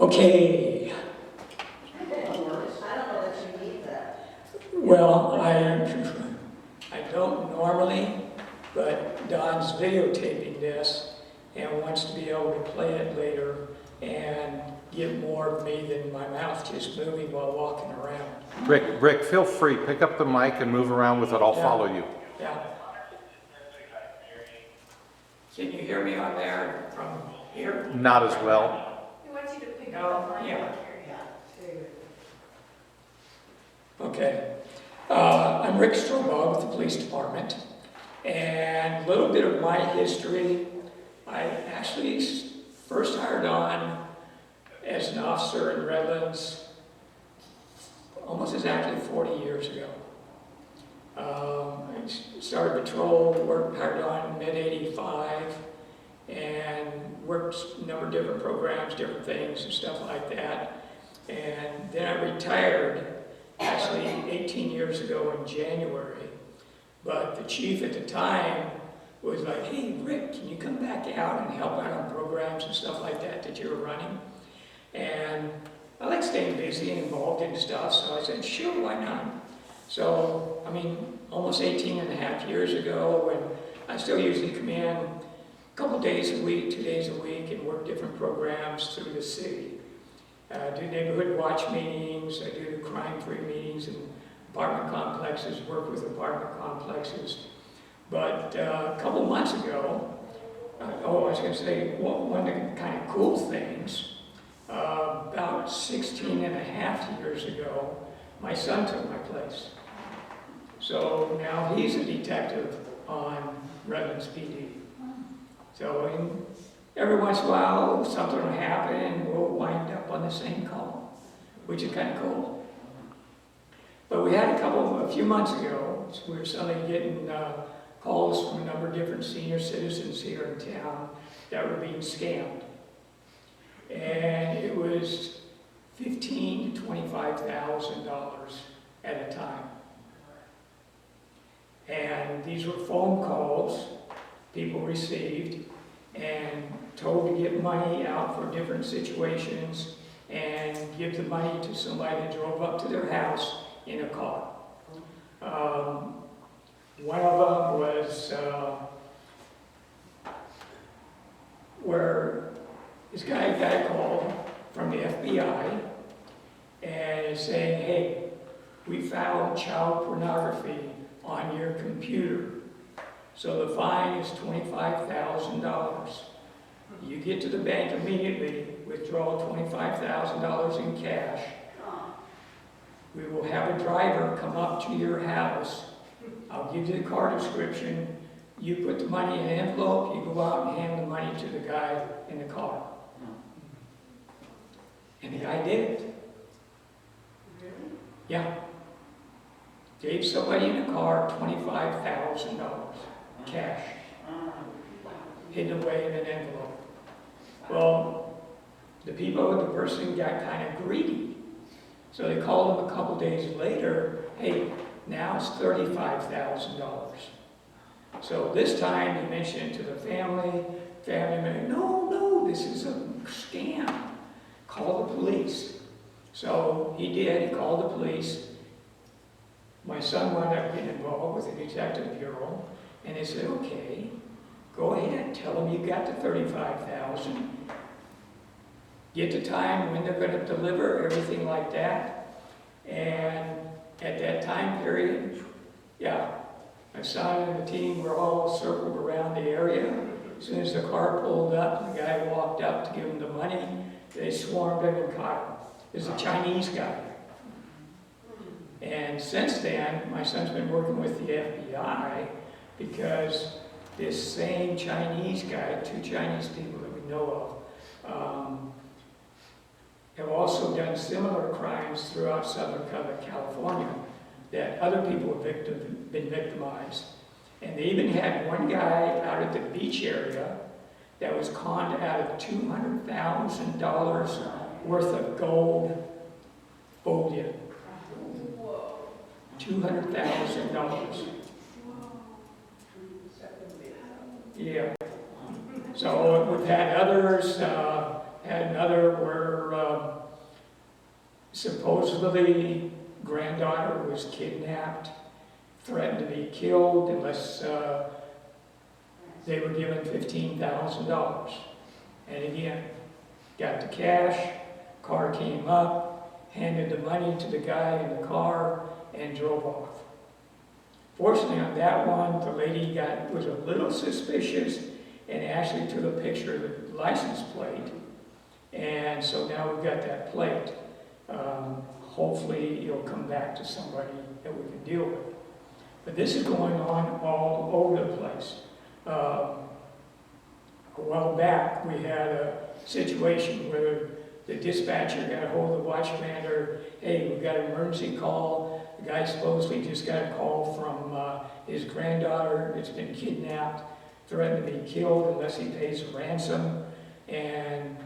Okay. I don't know that you need that. Well, I don't normally, but Don's videotaping this and wants to be able to play it later and get more of me than my mouth just moving while walking around. Rick, feel free. Pick up the mic and move around with it. I'll follow you. Yeah. Can you hear me on there from here? Not as well. He wants you to pick No, up the yeah. Okay. Okay. I'm Rick Strobaugh with the Police Department. And a little bit of my history. I actually first hired on as an officer in Redlands almost exactly 40 years ago. I started patrol, hired on in mid-85, and worked a number of different programs, different things and stuff like that. And then I retired actually 18 years ago in January. But the chief at the time was like, hey, Rick, can you come back out and help out on programs and stuff like that you were running? And I like staying busy and involved in stuff, so I said, sure, why not? So, I mean, almost 18 and a half years ago, when I still usually come in a couple days a week, 2 days a week, and work different programs through the city. I do neighborhood watch meetings, I do crime-free meetings in apartment complexes, work with apartment complexes. But a couple months ago, I was going to say, one of the kind of cool things, about 16 and a half years ago, my son took my place. So now he's a detective on Redlands PD. So every once in a while, something will happen and we'll wind up on the same call, which is kind of cool. But we had a few months ago, we were suddenly getting calls from a number of different senior citizens here in town that were being scammed. And it was $15,000 to $25,000 at a time. And these were phone calls people received and told to get money out for different situations and give the money to somebody that drove up to their house in a car. One of them was where this guy got a call from the FBI and saying, hey, we found child pornography on your computer. So the fine is $25,000. You get to the bank immediately, withdraw $25,000 in cash. We will have a driver come up to your house. I'll give you the car description. You put the money in an envelope, you go out and hand the money to the guy in the car. And the guy did it. Really? Yeah. Gave somebody in a car $25,000 cash, hidden away in an envelope. Well, the person got kind of greedy. So they called him a couple days later, hey, now it's $35,000. So this time he mentioned it to the family member, no, this is a scam. Call the police. So he did, he called the police. My son wound up getting involved with the detective bureau, and they said, okay, go ahead, tell them you got the $35,000. Get the time when they're going to deliver, everything like that. And at that time period, yeah, my son and the team were all circled around the area. As soon as the car pulled up, the guy walked up to give him the money. They swarmed him and caught him. It was a Chinese guy. And since then, my son's been working with the FBI because this same Chinese guy, 2 Chinese people that we know of, have also done similar crimes throughout Southern California that other people have been victimized. And they even had one guy out at the beach area that was conned out of $200,000 worth of gold bullion. $200,000. Yeah. So we've had others had another where supposedly granddaughter was kidnapped, threatened to be killed unless they were given $15,000. And again, got the cash, car came up, handed the money to the guy in the car, and drove off. Fortunately, on that one, the lady was a little suspicious and actually took a picture of the license plate. And so now we've got that plate. Hopefully, it'll come back to somebody that we can deal with. But this is going on all over the place. A while back, we had a situation where the dispatcher got a hold of the watch commander. Hey, we've got an emergency call. The guy supposedly just got a call from his granddaughter. It's been kidnapped, threatened to be killed unless he pays a ransom. And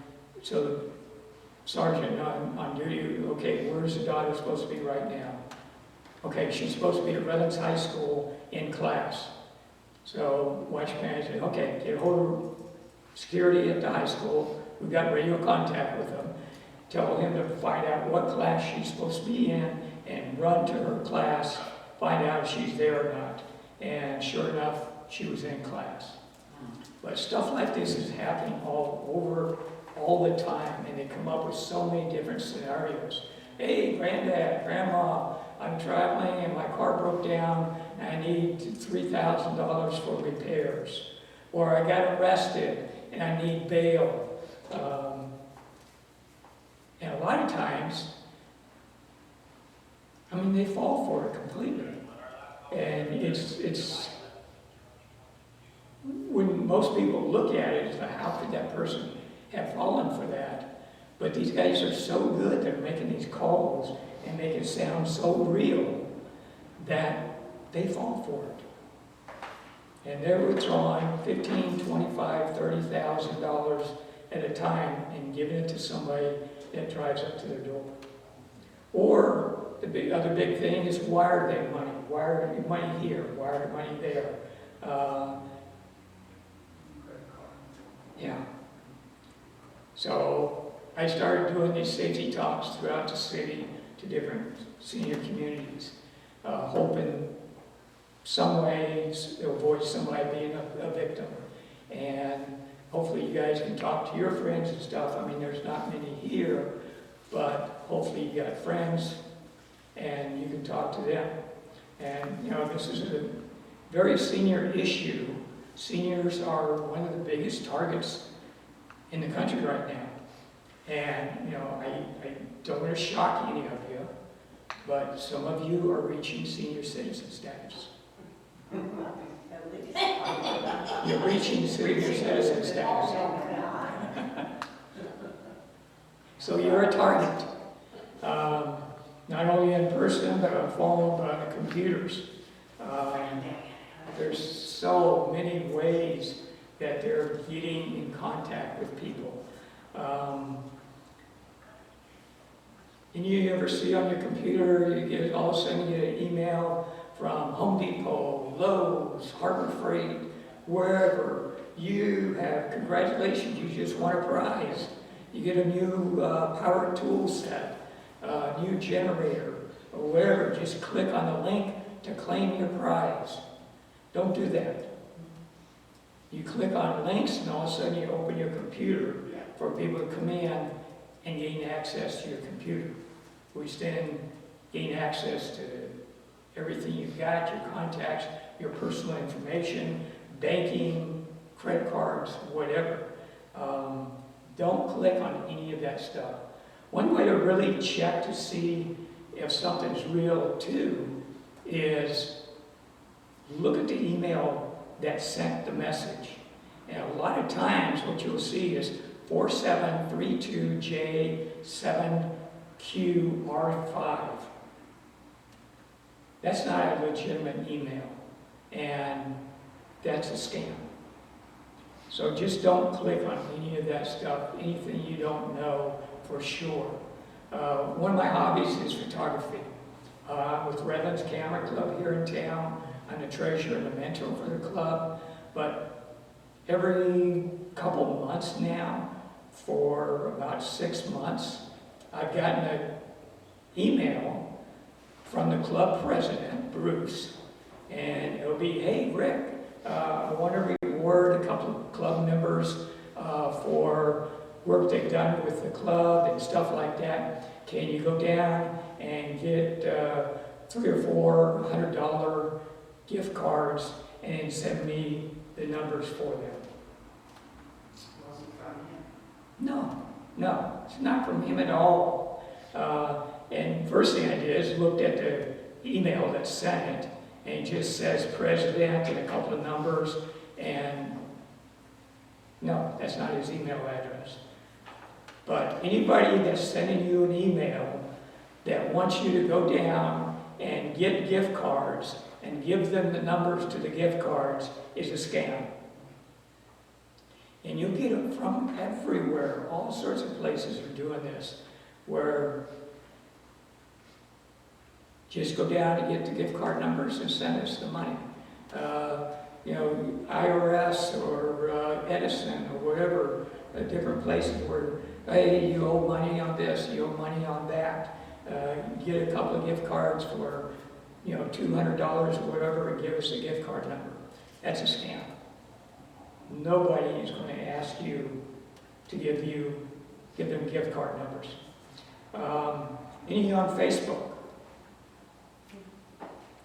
so the sergeant on duty, okay, where's the daughter supposed to be right now? Okay, she's supposed to be at Redlands High School in class. So watch commander said, okay, get hold of security at the high school. We've got radio contact with them. Tell him to find out what class she's supposed to be in and run to her class, find out if she's there or not. And sure enough, she was in class. But stuff like this is happening all over, all the time, and they come up with so many different scenarios. Hey, granddad, grandma, I'm traveling and my car broke down and I need $3,000 for repairs. Or I got arrested and I need bail. And a lot of times, I mean, they fall for it completely. And it's when most people look at it, it's like, how could that person have fallen for that? But these guys are so good, they're making these calls and make it sound so real that they fall for it. And they're withdrawing $15,000, $25,000, $30,000 at a time and giving it to somebody that drives up to their door. Or the other big thing is wire their money. Wire your money here, wire your money there. Yeah. So I started doing these safety talks throughout the city to different senior communities, hoping some ways to avoid somebody being a victim. And hopefully you guys can talk to your friends and stuff. I mean, there's not many here, but hopefully you got friends and you can talk to them. And, you know, this is a very senior issue. Seniors are one of the biggest targets in the country right now. And, you know, I don't want to shock any of you, but some of you are reaching senior citizen status. You're reaching senior citizen status. So you're a target. Not only in person, but on phone, but on the computers. There's so many ways that they're getting in contact with people. And you ever see on your computer, you get all of a sudden you get an email from Home Depot, Lowe's, Harbor Freight, wherever. You have, congratulations, you just won a prize. You get a new power tool set, a new generator, or whatever. Just click on the link to claim your prize. Don't do that. You click on links and all of a sudden you open your computer for people to come in and gain access to your computer. Which then gain access to everything you've got, your contacts, your personal information, banking, credit cards, whatever. Don't click on any of that stuff. One way to really check to see if something's real too is look at the email that sent the message. And a lot of times what you'll see is 4732J7QR5. That's not a legitimate email, and that's a scam. So just don't click on any of that stuff, anything you don't know for sure. One of my hobbies is photography. With Redlands Camera Club here in town, I'm the treasurer and the mentor for the club, but every couple of months now, for about 6 months. I've gotten an email from the club president, Bruce, and it'll be, hey, Rick, I want to reward a couple of club members for work they've done with the club and stuff like that. Can you go down and get $300 or $400 gift cards and send me the numbers for them? Wasn't from him. No, it's not from him at all. And first thing I did is looked at the email that's sent, and it just says president and a couple of numbers, and no, that's not his email address. But anybody that's sending you an email that wants you to go down and get gift cards and give them the numbers to the gift cards is a scam. And you'll get them from everywhere. All sorts of places are doing this, where just go down and get the gift card numbers and send us the money. IRS or Edison or whatever, different places where, hey, you owe money on this, you owe money on that. Get a couple of gift cards for, $200 or whatever, and give us a gift card number. That's a scam. Nobody is going to ask you to give them gift card numbers. Any on Facebook?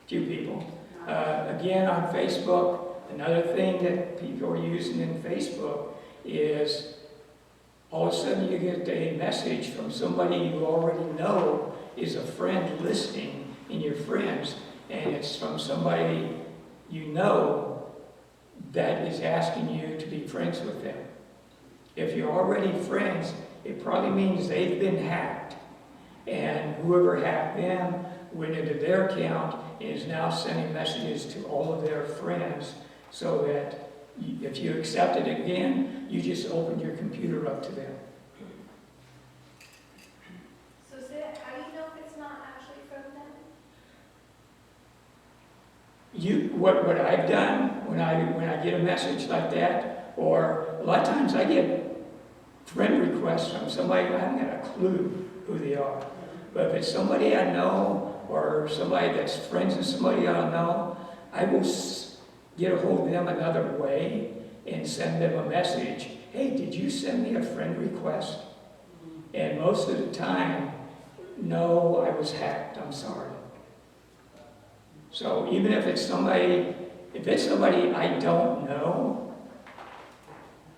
Few people. Again, on Facebook, another thing that people are using in Facebook is all of a sudden you get a message from somebody you already know is a friend listing in your friends, and it's from somebody you know that is asking you to be friends with them. If you're already friends, it probably means they've been hacked, and whoever hacked them went into their account and is now sending messages to all of their friends, so that if you accept it again, you just open your computer up to them. So how do you know if it's not actually from them? What I've done when I get a message like that, or a lot of times I get friend requests from somebody I haven't got a clue who they are. But if it's somebody I know, or somebody that's friends with somebody I don't know, I will get a hold of them another way and send them a message. Hey, did you send me a friend request? And most of the time, no, I was hacked, I'm sorry. So even if it's somebody I don't know,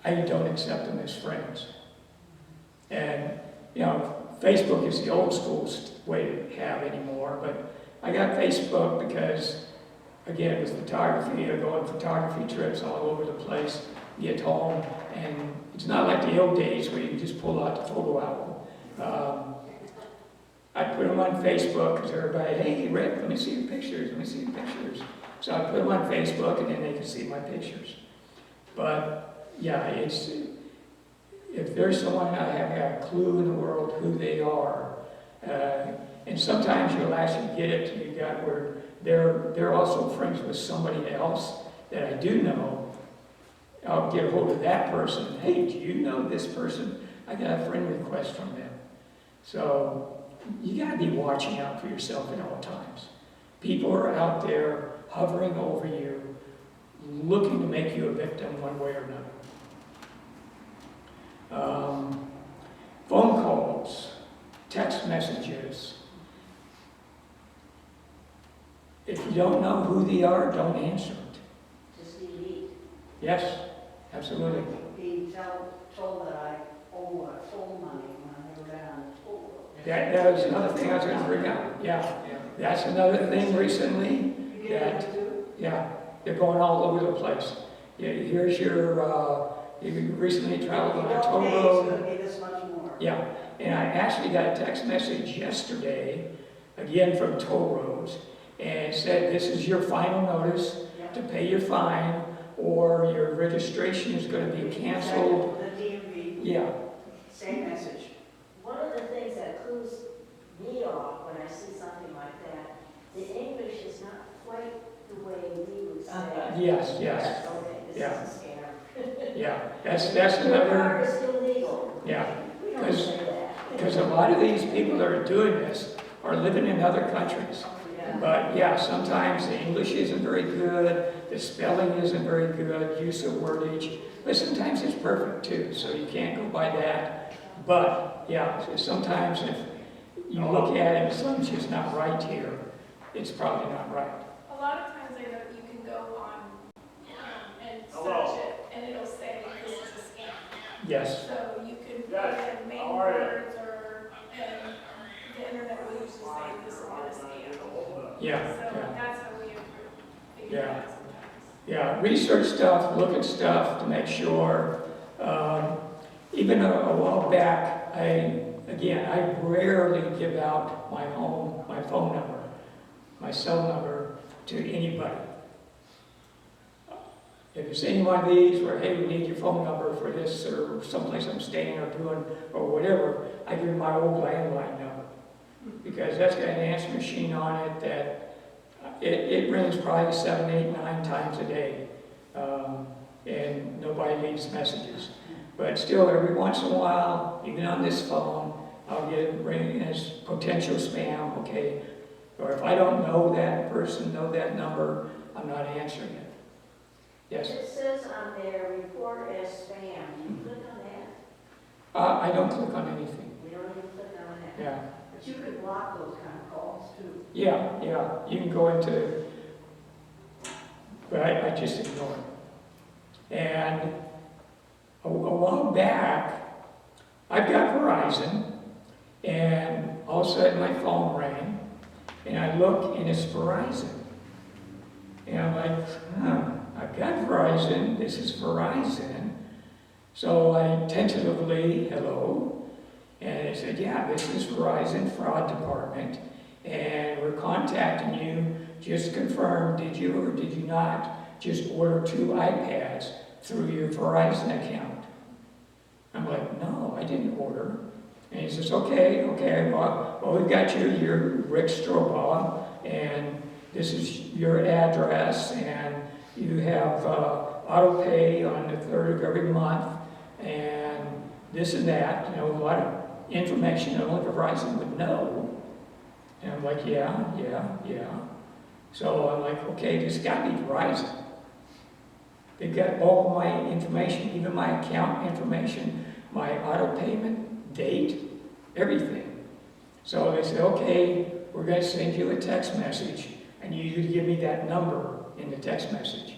I don't accept them as friends. And, Facebook is the old school way to have anymore, but I got Facebook because, again, with photography, I go on photography trips all over the place, get home, and it's not like the old days where you can just pull out the photo album. I put them on Facebook because everybody, hey, Rick, let me see your pictures, So I put them on Facebook, and then they can see my pictures. But, yeah, if there's someone I haven't got a clue in the world who they are, and sometimes you'll actually get it to you got where they're also friends with somebody else that I do know. I'll get a hold of that person. Hey, do you know this person? I got a friend request from them. So you got to be watching out for yourself at all times. People are out there hovering over you, looking to make you a victim one way or another. Phone calls, text messages. If you don't know who they are, don't answer it. Just delete. Yes, absolutely. Being told that I owe toll money when I never got on the toll road. That was another thing I was going to bring up. Yeah, that's another thing recently. You get it too? Yeah, they're going all over the place. Here's your, you recently traveled on a toll road. It's going to be this much more. Yeah, and I actually got a text message yesterday, again from toll roads, and it said, this is your final notice to pay your fine, or your registration is going to be canceled. The DMV. Yeah. Same message. One of the things that clues me off when I see something like that, the English is not quite the way we would say. Yes. Okay, this Yeah. is a scam. Yeah, that's Your car another, is still legal. Yeah, We don't say that. because a lot of these people that are doing this are living in other countries. Yeah. But yeah, sometimes the English isn't very good, the spelling isn't very good, use of wordage, but sometimes it's perfect too, so you can't go by that. But yeah, sometimes if you look at it and something's just not right here, it's probably not right. A lot of times I know you can go on and search it, and it'll say this is a scam. Yes, So you can put in main words or, and the internet will usually say this is not a scam. yeah, So yeah. that's how we figure it out sometimes. Yeah, research stuff, look at stuff to make sure. Even a while back, I rarely give out my phone number, my cell number to anybody. If it's any one of these where, hey, we need your phone number for this or someplace I'm staying or doing or whatever, I give my old landline number. Because that's got an answer machine on it that it rings probably 7, 8, 9 times a day. And nobody leaves messages. But still, every once in a while, even on this phone, I'll get it ringing as potential spam, okay? Or if I don't know that person, know that number, I'm not answering it. Yes? It says on there, report as spam. Do you click on that? I don't click on anything. We don't even click on that. Yeah. But you could block those kind of calls too. Yeah, you can go into, but I just ignore it. And a while back, I've got Verizon, and all of a sudden my phone rang, and I look and it's Verizon. And I'm like, I've got Verizon, this is Verizon. So I tentatively, hello, and it said, yeah, this is Verizon Fraud Department, and we're contacting you, just confirm, did you or did you not just order 2 iPads through your Verizon account? I'm like, no, I didn't order. And he says, okay, well, we've got you, you're Rick Strobaugh, and this is your address, and you have auto pay on the 3rd of every month, and this and that, a lot of information that only Verizon would know. And I'm like, yeah. So I'm like, okay, this got to be Verizon. They've got all my information, even my account information, my auto payment, date, everything. So they said, okay, we're going to send you a text message, and you need to give me that number in the text message.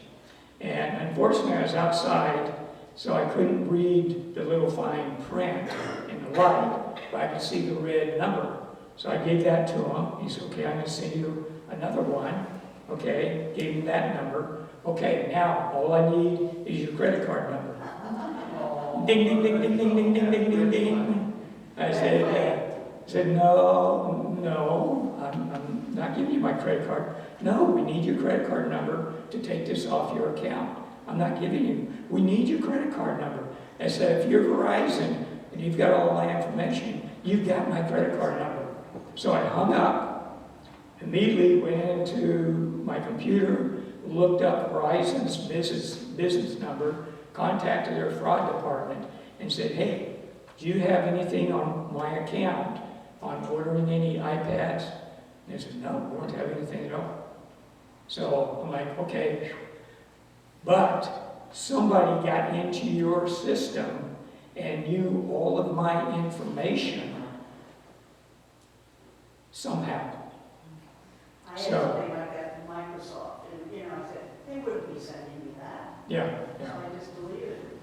And unfortunately, I was outside, so I couldn't read the little fine print in the light, but I could see the red number. So I gave that to him. He said, okay, I'm going to send you another one. Okay, gave him that number. Okay, now all I need is your credit card number. Ding, ding, ding, ding, ding, ding, ding, ding, ding, ding. I said, no, I'm not giving you my credit card. No, we need your credit card number to take this off your account. I'm not giving you. We need your credit card number. I said, if you're Verizon and you've got all my information, you've got my credit card number. So I hung up, immediately went into my computer, looked up Verizon's business number, contacted their fraud department, and said, hey, do you have anything on my account on ordering any iPads? And they said, no, we don't have anything at all. So I'm like, okay, but somebody got into your system and knew all of my information somehow. I had So- something like that from Microsoft, and, I said, they wouldn't be sending me that. Yeah. So I just deleted it.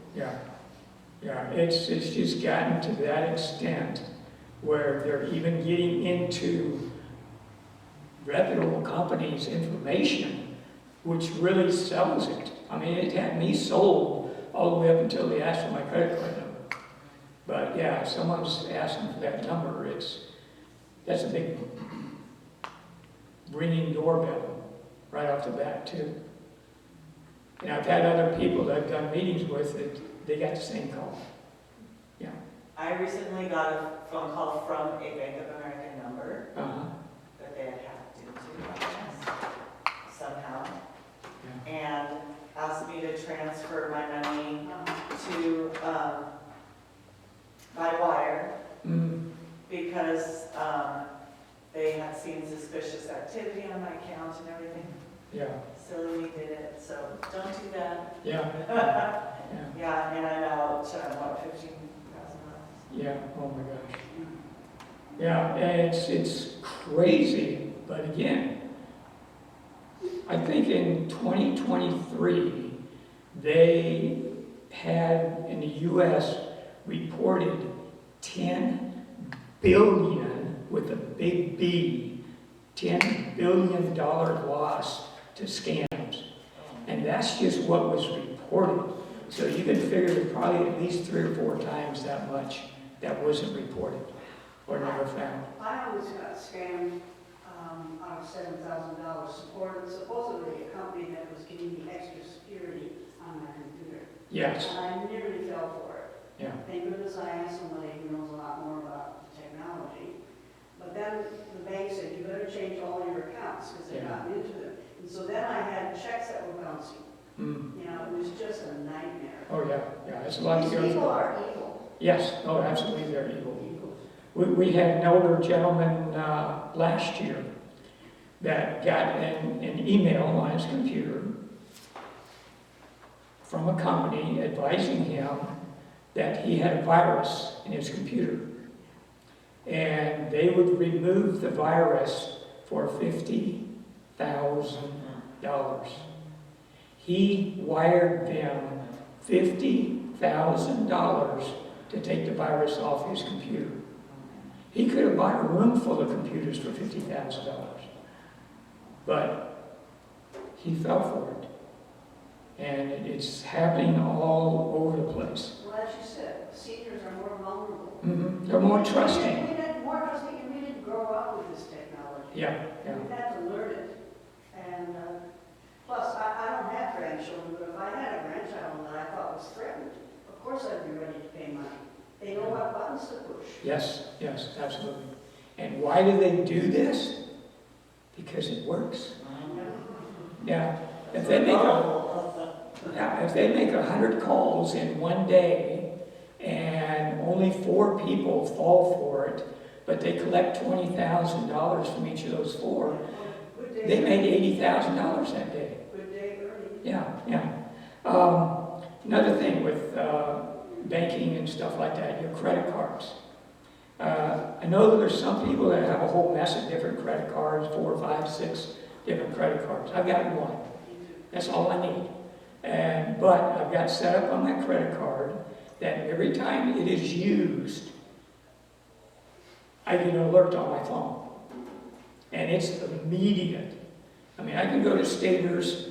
Yeah, it's just gotten to that extent where they're even getting into reputable companies' information, which really sells it. I mean, it had me sold all the way up until they asked for my credit card number. But yeah, if someone's asking for that number, that's a big ringing doorbell right off the bat too. And I've had other people that I've done meetings with that they got the same call. Yeah. I recently got a phone call from a Bank of America number Uh-huh. that they had hacked into, I guess, somehow, Yeah. and asked me to transfer my money to activity on my account and everything. Yeah, Silly did it, so don't do that. yeah, yeah, Yeah, and I'm out, what, $15,000? yeah, oh my gosh. Yeah, and it's crazy, but again, I think in 2023, they had in the US reported 10 billion with a big B, $10 billion loss to scams. And that's just what was reported. So you can figure probably at least 3 or 4 times that much that wasn't reported or never found. I always got scammed out of $7,000, supposedly a company that was giving me extra security on my computer. Yes, And I nearly fell for it. yeah, Thank goodness I asked somebody who knows a lot more about the technology. But then the bank said, you better change all your accounts because they've Yeah. gotten into them. And so then I had checks that were bouncing. mm. You know, it was just a nightmare. Oh yeah, yeah, it's a lot to These go people through. are evil. Yes, oh, absolutely, they're evil. We had an older gentleman last year that got an email on his computer from a company advising him that he had a virus in his computer. And they would remove the virus for $50,000. He wired them $50,000 to take the virus off his computer. He could have bought a room full of computers for $50,000. But he fell for it. And it's happening all over the place. Well, as you said, seniors are more vulnerable. They're more We trusting. didn't more trusting, and we didn't grow up with this technology. Yeah, yeah. We've had to learn it. And plus, I don't have grandchildren, but if I had a grandchild that I thought was threatened, of course I'd be ready to pay money. They know what buttons to push. Yes, yes, absolutely. And why do they do this? Because it works. Yeah. If they make if they make 100 calls in one day and only 4 people fall for it, but they collect $20,000 from each of those 4, Good day. they made $80,000 that day. Good day early. Yeah, yeah. Another thing with banking and stuff like that, your credit cards. I know that there's some people that have a whole mess of different credit cards, 4, 5, 6 different credit cards. I've got one. That's all I need. But I've got set up on my credit card that every time it is used, I get an alert on my phone. And it's immediate. I mean, I can go to Staters,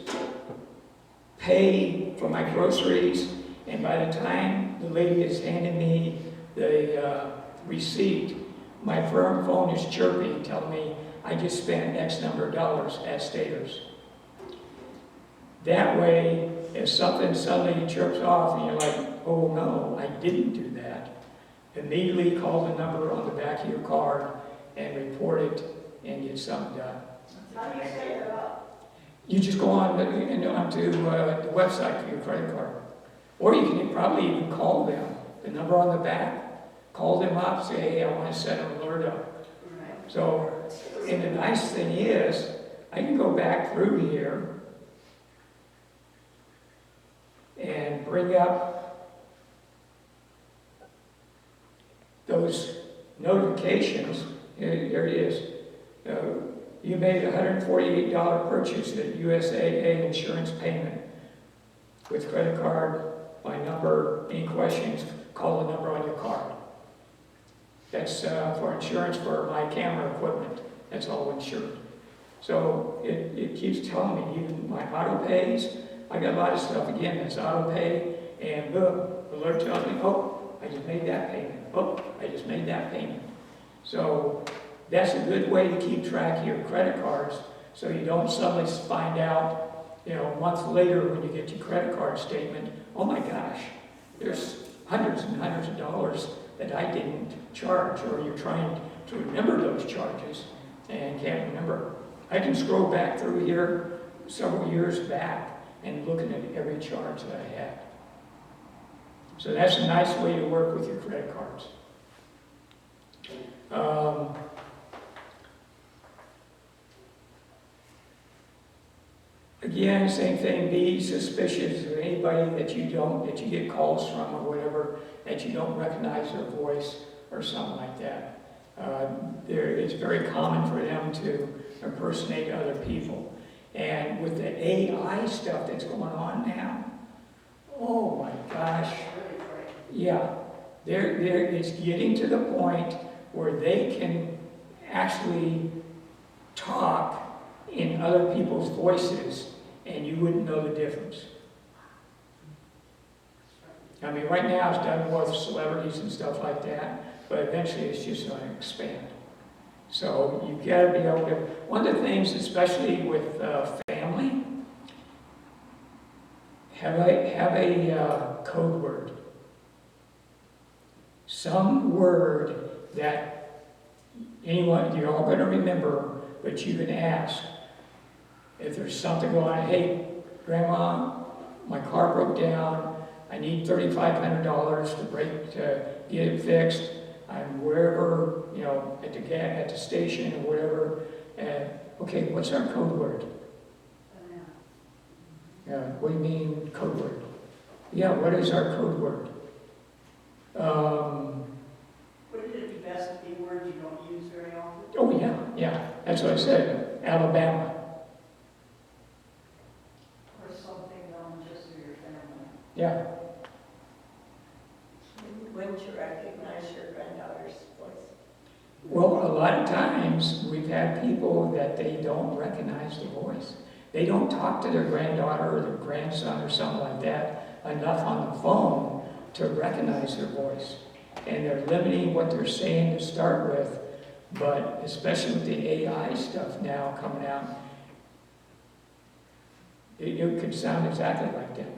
pay for my groceries, and by the time the lady is handing me the receipt, my firm phone is chirping, telling me I just spent X number of dollars at Staters. That way, if something suddenly chirps off and you're like, oh no, I didn't do that, immediately call the number on the back of your card and report it and get something done. How do you set that up? You just go on and onto the website for your credit card. Or you can probably even call them. The number on the back, call them up, say, hey, I want to set an alert up. Right. So, and the nice thing is, I can go back through here and bring up those notifications. Here it is. You made a $148 purchase at USAA insurance payment with credit card. My number, any questions, call the number on your card. That's for insurance for my camera equipment. That's all insured. So it keeps telling me, even my auto pays, I got a lot of stuff again that's auto pay, and boom, alert tells me, oh, I just made that payment. Oh, I just made that payment. So that's a good way to keep track of your credit cards so you don't suddenly find out, a month later when you get your credit card statement, oh my gosh, there's hundreds and hundreds of dollars that I didn't charge, or you're trying to remember those charges and can't remember. I can scroll back through here several years back and looking at every charge that I had. So that's a nice way to work with your credit cards. again, same thing, be suspicious of anybody that you get calls from or whatever, that you don't recognize their voice or something like that. It's very common for them to impersonate other people. And with the AI stuff that's going on now, oh my gosh, yeah, it's getting to the point where they can actually talk in other people's voices and you wouldn't know the difference. I mean, right now it's done more with celebrities and stuff like that, but eventually it's just going to expand. So you got to be able to, one of the things, especially with family, have a code word. Some word that anyone, you're all going to remember, but you can ask. If there's something going on, hey, Grandma, my car broke down. I need $3,500 to get it fixed. I'm wherever, at the station or whatever. And okay, what's our code word? What do you mean code word? Yeah, what is our code word? Wouldn't it be best to be words you don't use very often? Oh yeah, that's what I said. Alabama. Or something known just through your family? Yeah. Wouldn't you recognize your granddaughter's voice? Well, a lot of times we've had people that they don't recognize the voice. They don't talk to their granddaughter or their grandson or something like that enough on the phone to recognize their voice. And they're limiting what they're saying to start with, but especially with the AI stuff now coming out, it could sound exactly like them.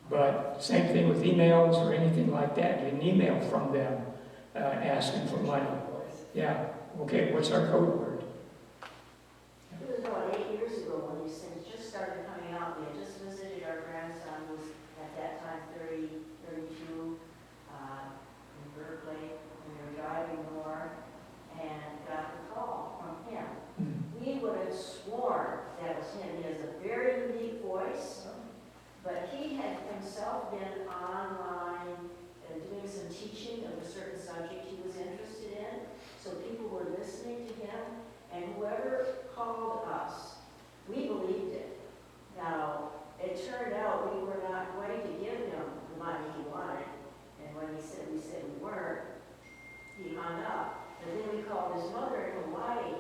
But same thing with emails or anything like that. Get an email from them asking for money. Yeah. Okay, what's our code word? It was about 8 years ago when these things just started coming out. We had just visited our grandson, who was at that time 32, in Berkeley. We were driving north and got the call from him. We would have sworn that was him. He has a very unique voice, but he had himself been online doing some teaching of a certain subject he was interested in. So people were listening to him, and whoever called us, we believed it. Now, it turned out we were not going to give him the money he wanted, and when we said we weren't, he hung up. And then we called his mother in Hawaii.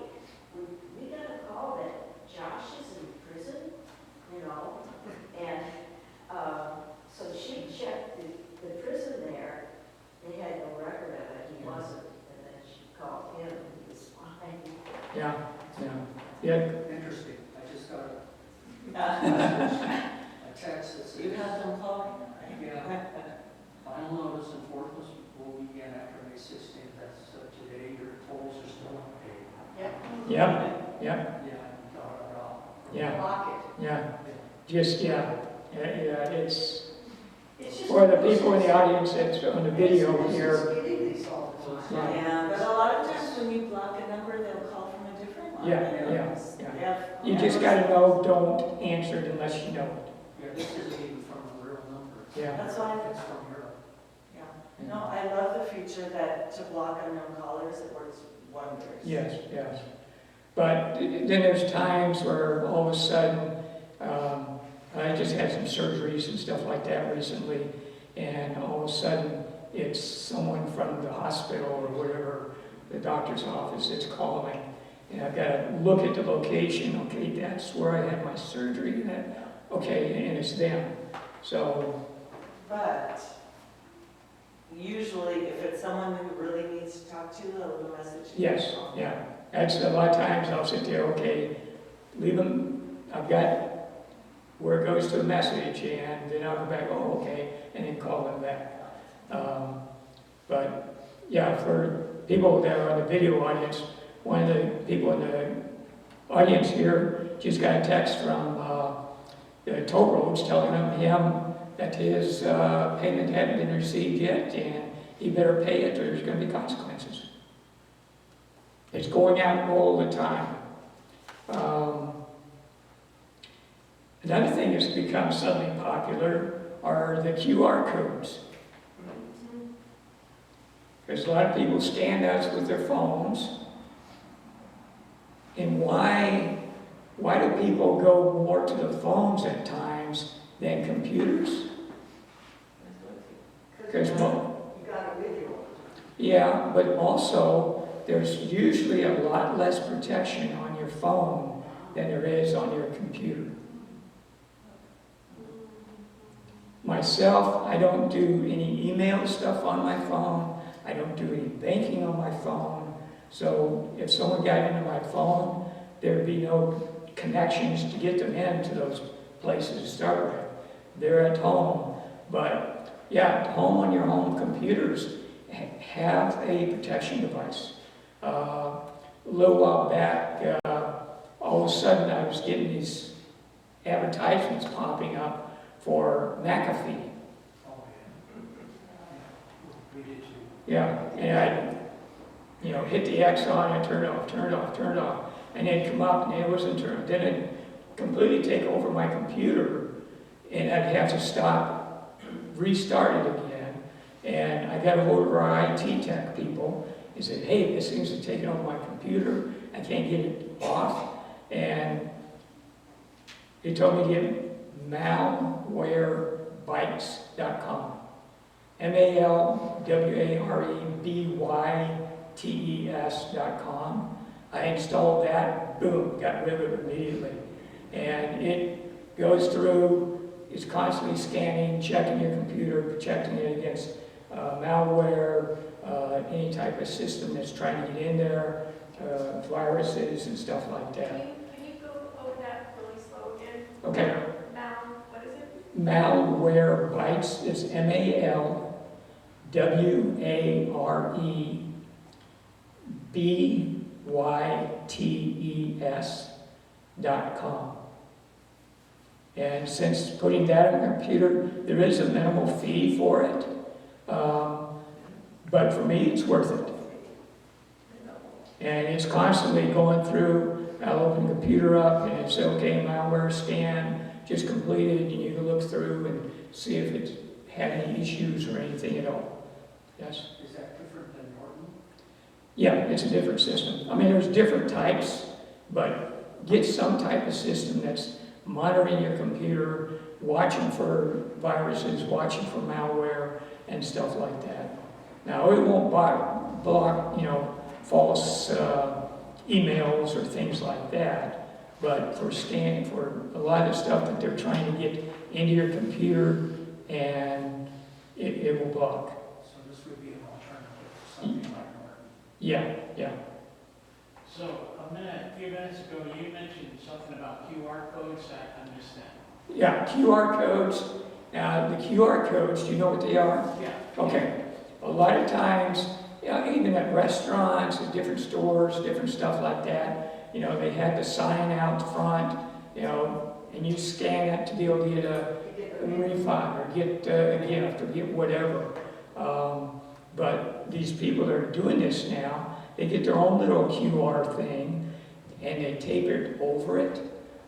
We got a call that Josh is in prison, and so she checked the prison there. They had no record of it. He wasn't, and then she called him, and he was fine. Yeah. Interesting. I just got a text that says. You have them calling? Yeah. Final notice enforcement will begin after May 16th. That's today. Your tolls are still unpaid. Yep. Yep. Yeah, Yeah. Block it. Yeah. Just it's It's just- for the people in the audience that's on the video here. It's getting these all the time. Yeah, but a lot of times when you block a number, they'll call from a different line. Yeah. You just got to know, don't answer it unless you know it. Yeah, this isn't even from a real number. Yeah. That's why, It's from Europe. yeah. No, I love the feature that to block unknown callers, it works wonders. Yes. But then there's times where all of a sudden, I just had some surgeries and stuff like that recently, and all of a sudden it's someone from the hospital or whatever, the doctor's office that's calling, and I've got to look at the location. Okay, that's where I had my surgery. Okay, and it's them. So. But usually if it's someone who really needs to talk to, they'll leave a message. Yes, yeah. That's a lot of times I'll sit there, okay, leave them, I've got where it goes to a message, and then I'll go back, oh, okay, and then call them back. But yeah, for people that are on the video audience, one of the people in the audience here just got a text from the toll roads telling him that his payment hadn't been received yet, and he better pay it or there's going to be consequences. It's going out all the time. Another thing that's become suddenly popular are the QR codes. Because a lot of people scan those with their phones. And why do people go more to the phones at times than computers? Because You got it with you. yeah, but also there's usually a lot less protection on your phone than there is on your computer. Myself, I don't do any email stuff on my phone. I don't do any banking on my phone. So if someone got into my phone, there'd be no connections to get them into those places to start with. They're at home. But yeah, at home on your home computers, have a protection device. A little while back, all of a sudden I was getting these advertisements popping up for McAfee. Oh, yeah. We did too. Yeah, and I, hit the X on and turn it off, and then come up and it wasn't turned. Then it'd completely take over my computer, and I'd have to stop, restart it again. And I got a hold of our IT tech people. He said, "Hey, this thing's taking over my computer. I can't get it off." And he told me to get malwarebytes.com. malwarebytes.com. I installed that, boom, got rid of it immediately. And it goes through, it's constantly scanning, checking your computer, protecting it against malware, any type of system that's trying to get in there, viruses and stuff like that. Can you go over that really slow again? Okay. What is it? Malwarebytes is malwarebytes.com. And since putting that on the computer, there is a minimal fee for it. But for me, it's worth it. And it's constantly going through. I'll open the computer up and it's okay, malware scan just completed, and you can look through and see if it's had any issues or anything at all. Yes? Is that different than Norton? Yeah, it's a different system. I mean, there's different types, but get some type of system that's monitoring your computer, watching for viruses, watching for malware, and stuff like that. Now, it won't block false emails or things like that, but for a lot of stuff that they're trying to get into your computer, and it will block. So this would be an alternative to something like Norton. Yeah. So a few minutes ago, you mentioned something about QR codes. I missed that. Yeah, QR codes. Now, the QR codes, do you know what they are? Yeah. Okay. A lot of times, even at restaurants, at different stores, different stuff like that, they had the sign out front, and you scan it to be able to get a refund or get a gift or get whatever. But these people that are doing this now, they get their own little QR thing and they tape it over it,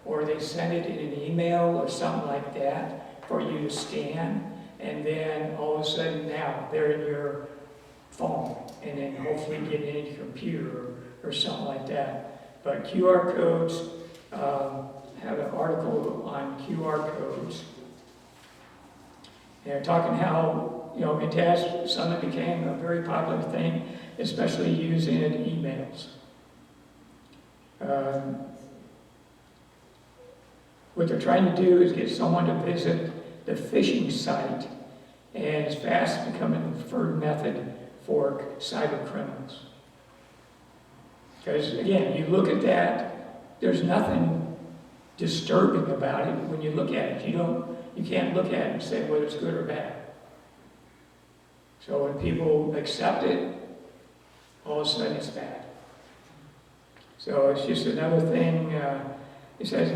or they send it in an email or something like that for you to scan, and then all of a sudden now they're in your phone, and then hopefully get into your computer or something like that. But QR codes, have an article on QR codes. They're talking how, it has, something became a very popular thing, especially using it in emails. What they're trying to do is get someone to visit the phishing site, and it's fast becoming the preferred method for cyber criminals. Because again, you look at that, there's nothing disturbing about it when you look at it. You can't look at it and say whether it's good or bad. So when people accept it, all of a sudden it's bad. So it's just another thing. It says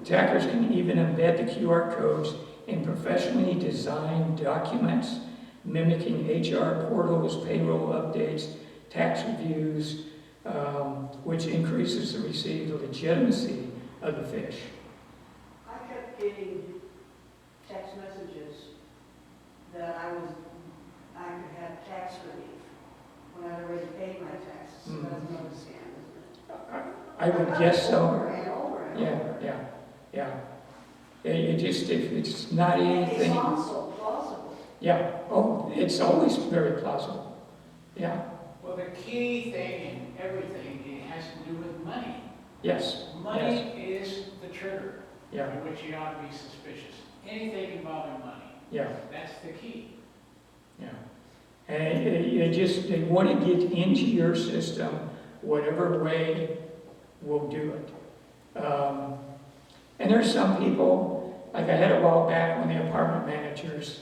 attackers can even embed the QR codes in professionally designed documents, mimicking HR portals, payroll updates, tax reviews, which increases the legitimacy of the fish. I kept kept getting text messages that I could have tax relief when I'd already paid my taxes. So that's another scam, isn't it? I would guess so. Over and over and Yeah, over. yeah. It just, if it's not And it's anything, also plausible. yeah, oh, it's always very plausible. Yeah, Well, the key thing in everything, it has to do with money. yes, Money is the trigger yeah, in which you ought to be suspicious. Anything involving money, yeah, that's the key. yeah. And they want to get into your system, whatever way will do it. And there's some people, like I had a while back when the apartment managers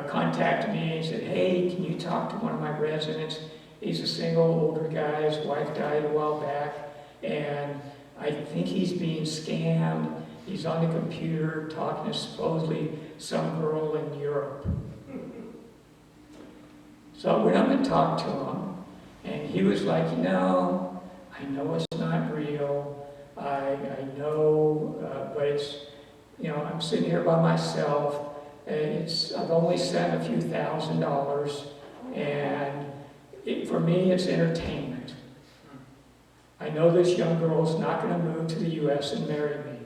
contacted me and said, hey, can you talk to one of my residents? He's a single older guy, his wife died a while back, and I think he's being scammed. He's on the computer talking to supposedly some girl in Europe. So I went up and talked to him, and he was like, I know it's not real. I know, but it's, I'm sitting here by myself. I've only sent a few $1,000s, and for me, it's entertainment. I know this young girl's not going to move to the U.S. and marry me.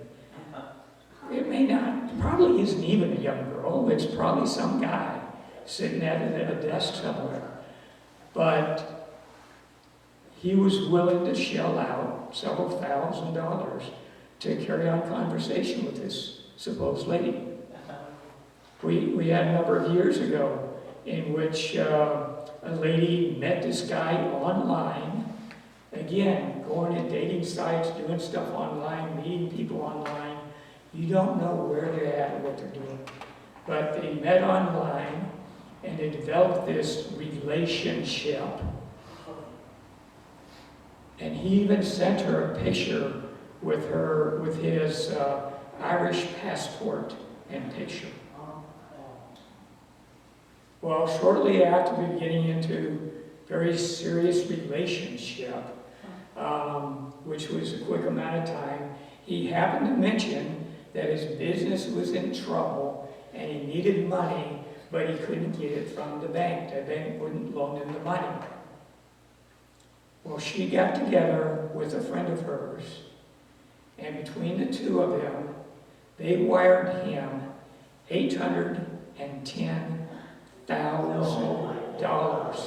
It may not, probably isn't even a young girl. It's probably some guy sitting at a desk somewhere. But he was willing to shell out several $1,000s to carry on conversation with this supposed lady. We had a number of years ago in which a lady met this guy online. Again, going to dating sites, doing stuff online, meeting people online. You don't know where they're at or what they're doing. But they met online and they developed this relationship. And he even sent her a picture with his Irish passport and picture. Well, shortly after we getting into very serious relationship, which was a quick amount of time, he happened to mention that his business was in trouble and he needed money, but he couldn't get it from the bank. The bank wouldn't loan him the money. Well, she got together with a friend of hers, and between the two of them, they wired him $810,000.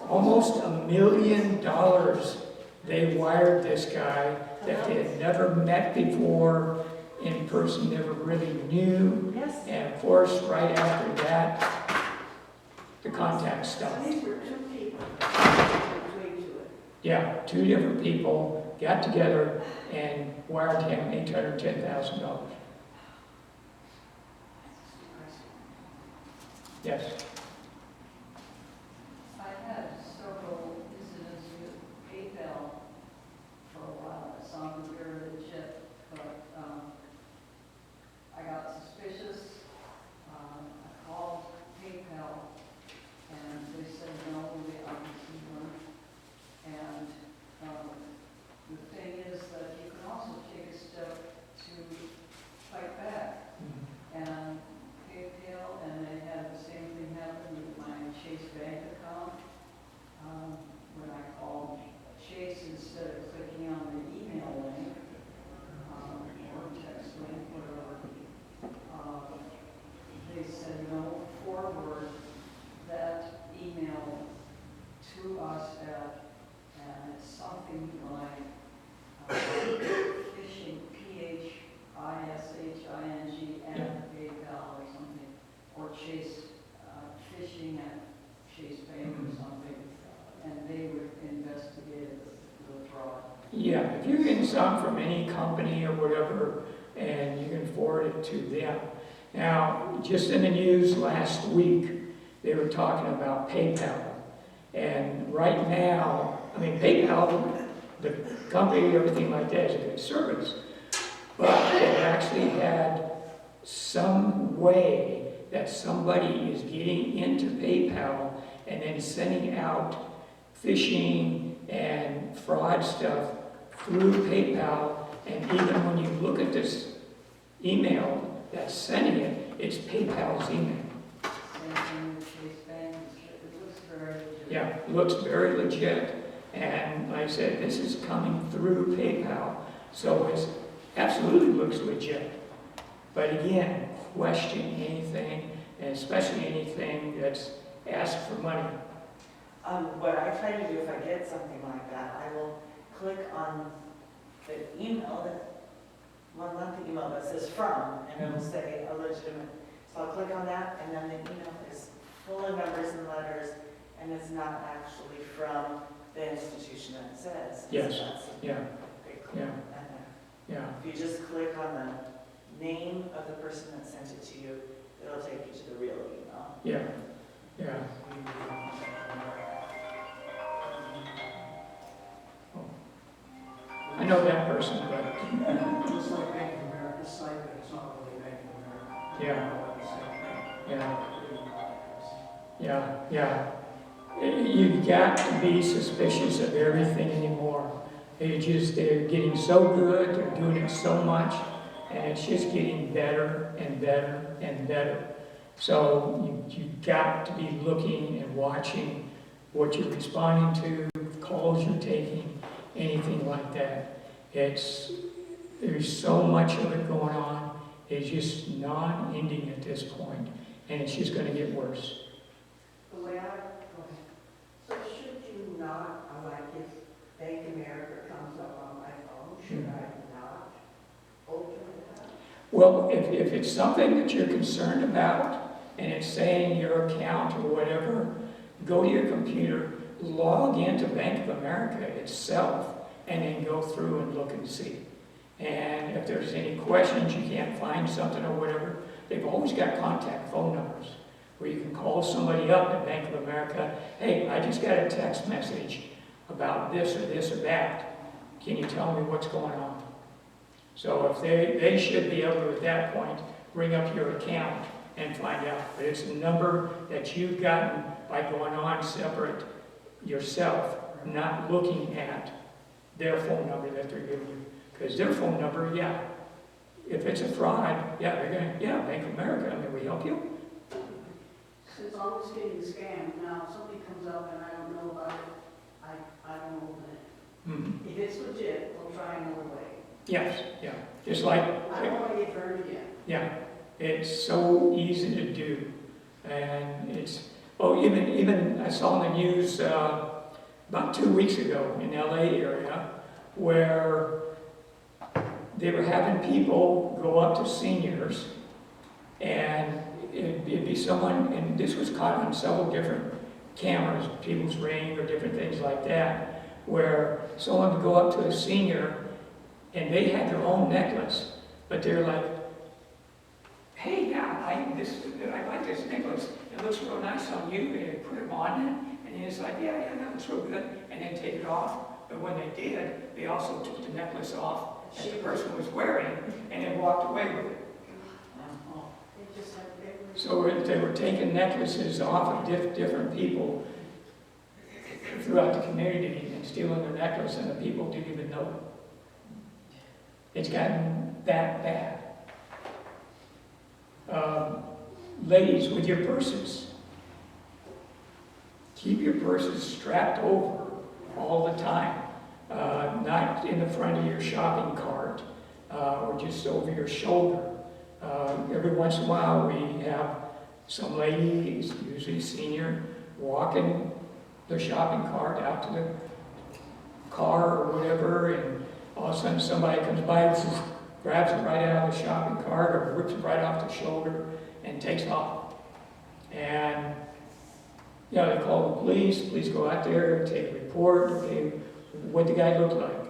Almost $1 million they wired this guy that they had never met before, in person, never really knew. Yes. And of course, right after that, the contact So stopped. these were two people agreed to it. Yeah, two different people got together and wired him $810,000. Yes. I had several incidents with PayPal for a while. It sounded very legit, but I got suspicious. I called PayPal and they said no, we obviously weren't. And the thing is that you can also take a step to fight back. And PayPal, and they had the same thing happen with my Chase Bank account. When I called Chase, instead of clicking on the email link, or text link, whatever, they said, no, forward that email to us at, and it's something like phishing, PHISHING at PayPal or something, or Chase, phishing at Chase Bank or something, and they would investigate the fraud. Yeah, if you're getting some from any company or whatever, and you can forward it to them. Now, just in the news last week, they were talking about PayPal. And right now, I mean, PayPal, the company, everything like that is a good service. But they actually had some way that somebody is getting into PayPal and then sending out phishing and fraud stuff through PayPal. And even when you look at this email that's sending it, it's PayPal's email. Same thing with Chase Bank, it looks very legit. Yeah, looks very legit. And like I said, this is coming through PayPal, so it absolutely looks legit. But again, question anything, and especially anything that's asked for money. What I try to do if I get something like that, I will click on the email that, well, not the email that says from, and it'll say a legitimate. So I'll click on that, and then the email is full of numbers and letters, and it's not actually from the institution that it says. Yes. So that's a Yeah, big yeah, clue. And then yeah, if you just click on the name of the person that sent it to you, it'll take you to the real email. yeah, yeah. I know that person, but Just like Bank of America's site, but it's not really Bank of America. yeah, yeah, yeah. You've got to be suspicious of everything anymore. They're getting so good, they're doing it so much, and it's just getting better and better and better. So you've got to be looking and watching what you're responding to, calls you're taking, anything like that. There's so much of it going on, it's just non-ending at this point, and it's just going to get worse. The way go ahead. So should you not, like if Bank America comes up on my phone, should I not open it up? Well, if it's something that you're concerned about, and it's saying your account or whatever, go to your computer, log into Bank of America itself, and then go through and look and see. And if there's any questions, you can't find something or whatever, they've always got contact phone numbers where you can call somebody up at Bank of America, hey, I just got a text message about this or that. Can you tell me what's going on? So if they should be able to, at that point, bring up your account and find out. But it's a number that you've gotten by going on separate yourself, not looking at their phone number that they're giving you. Because their phone number, yeah, if it's a fraud, yeah, they're going to, yeah, Bank of America, I mean, we help you? Since always getting scammed, now if somebody comes up and I don't know about it, I don't open it. Mhm. If it's legit, we'll try another way. Yes, yeah, just like, I don't want to get burned again. yeah, it's so easy to do. And it's, oh, even I saw in the news about 2 weeks ago in LA area where they were having people go up to seniors, and it'd be someone, and this was caught on several different cameras, people's ring or different things like that, where someone would go up to a senior and they had their own necklace, but they're like, hey, yeah, I like this necklace. It looks real nice on you. And they put them on it, and it's like, yeah, that looks real good, and then take it off. But when they did, they also took the necklace off that the person was wearing, and then walked away with it. They just have, So they were taking necklaces off of different people throughout the community and stealing their necklace, and the people didn't even know it. It's gotten that bad. Ladies, with your purses, keep your purses strapped over all the time, not in the front of your shopping cart or just over your shoulder. Every once in a while we have some lady, usually senior, walking their shopping cart out to the car or whatever, and all of a sudden somebody comes by and says, grabs it right out of the shopping cart or rips it right off the shoulder and takes off. And you know, they call the police go out there, take a report, okay, what the guy looked like.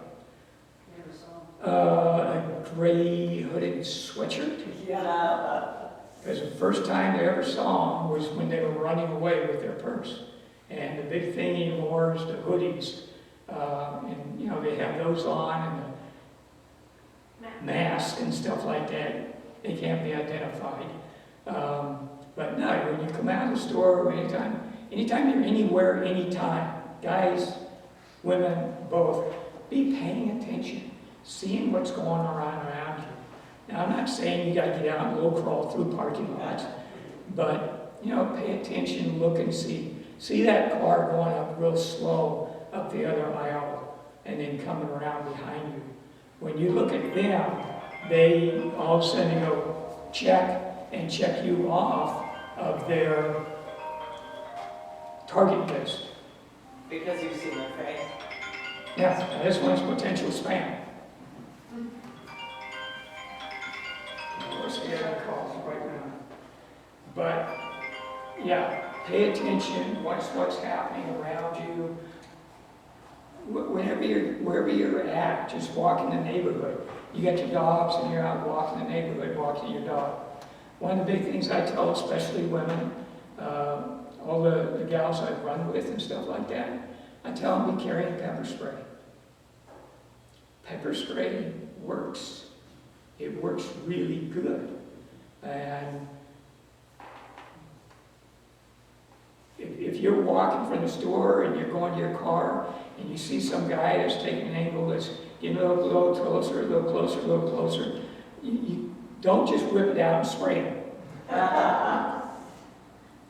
never saw them. A gray hooded sweatshirt. Yeah. Because the first time they ever saw him was when they were running away with their purse. And the big thing anymore is the hoodies. And you know, they have those on, and the mask and stuff like that. They can't be identified. But no, when you come out of the store, anytime you're anywhere, anytime, guys, women, both, be paying attention, seeing what's going on around you. Now, I'm not saying you gotta get out and low crawl through parking lots, but, you know, pay attention, look and see. See that car going up real slow up the other aisle and then coming around behind you. When you look at them, they all of a sudden go check and check you off of their target list. Because you've seen their face. Yeah, now this one's potential spam. Of course, I got calls right now. But, yeah, pay attention, watch what's happening around you. Wherever you're at, just walk in the neighborhood. You got your dogs and you're out walking the neighborhood, walking your dog. One of the big things I tell, especially women, all the gals I run with and stuff like that, I tell them be carrying pepper spray. Pepper spray works. It works really good. And if you're walking from the store and you're going to your car and you see some guy that's taking an angle that's getting a little closer, a little closer, a little closer, you don't just whip it out and spray him.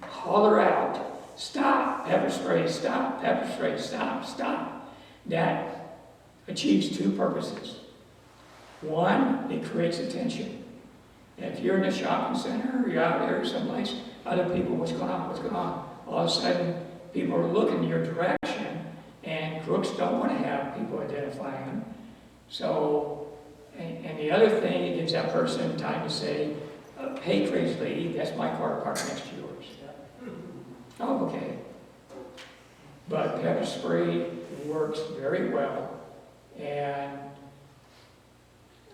Holler out, stop, pepper spray, stop, pepper spray, stop, stop. That achieves two purposes. One, it creates attention. If you're in a shopping center or you're out there someplace, other people, what's going on, what's going on? All of a sudden, people are looking in your direction, and crooks don't want to have people identifying them. So, and the other thing, it gives that person time to say, hey, crazy lady, that's my car parked next to yours. Oh, okay. But pepper spray works very well, and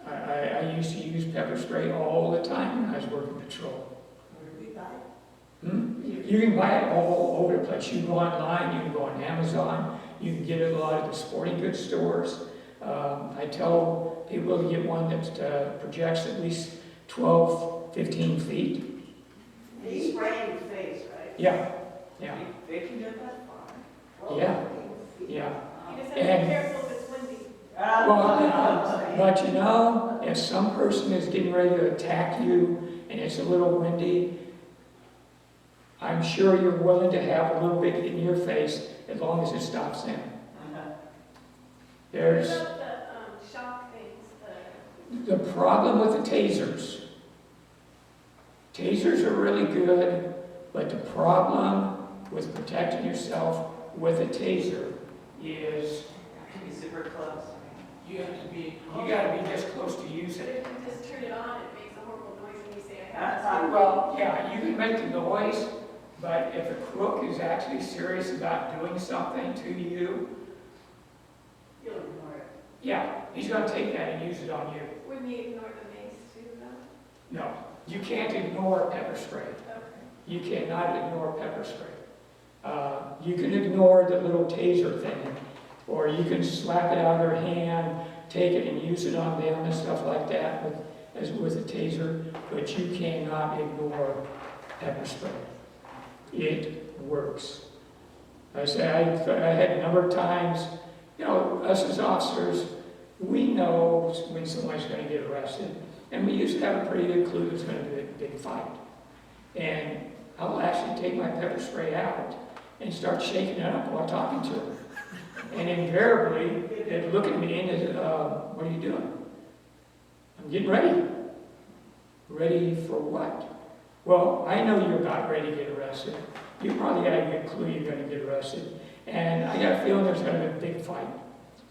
I used to use pepper spray all the time when I was working patrol. Where do we buy it? You can buy it all over the place. You can go online, you can go on Amazon, you can get it at a lot of the sporting goods stores. I tell people to get one that projects at least 12, 15 feet. They spray in the face, right? Yeah, yeah, They can get that far. yeah, yeah. You just have to be And- careful if it's windy. But you know, if some person is getting ready to attack you and it's a little windy, I'm sure you're willing to have a little bit in your face as long as it stops them. What There's about the shock things, the problem with the tasers. Tasers are really good, but the problem with protecting yourself with a taser is Can be super close. you gotta be this close to use but it. if you just turn it on, it makes a horrible noise when you say I have this. Well, yeah, you can make the noise, but if a crook is actually serious about doing something to you, You'll ignore it. yeah, he's gonna take that and use it on you. Wouldn't you ignore the mace too, though? No, you can't ignore pepper spray. Okay. You cannot ignore pepper spray. You can ignore the little taser thing, or you can slap it out of their hand, take it and use it on them and stuff like that with a taser, but you cannot ignore pepper spray. It works. I say I had a number of times, you know, us as officers, we know when somebody's going to get arrested, and we usually have a pretty good clue there's going to be a big fight. And I'll actually take my pepper spray out and start shaking it up while talking to them. And invariably, they'd look at me and they'd, what are you doing? I'm getting ready. Ready for what? Well, I know you're about ready to get arrested. You probably got a good clue you're going to get arrested. And I got a feeling there's going to be a big fight.